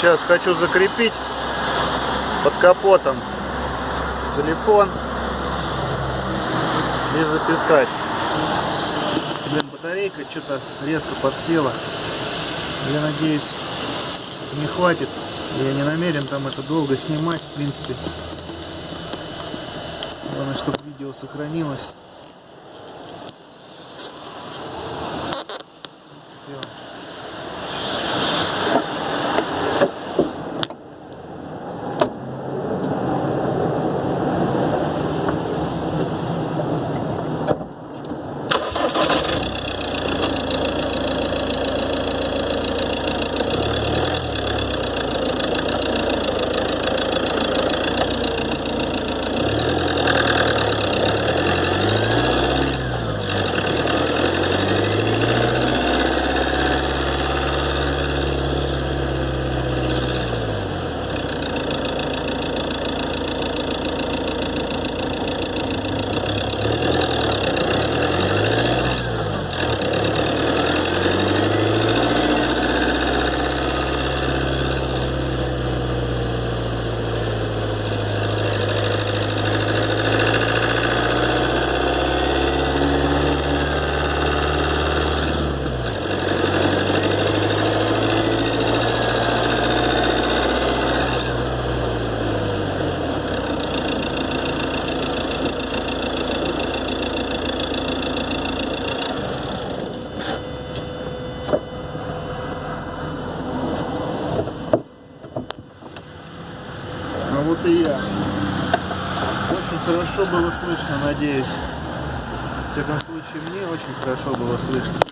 Сейчас хочу закрепить под капотом телефон и записать. Блин, батарейка что-то резко подсела. Я надеюсь, не хватит. Я не намерен там это долго снимать, в принципе. Главное, чтобы видео сохранилось. Все. А вот и я. Очень хорошо было слышно, надеюсь. В всяком случае, мне очень хорошо было слышно.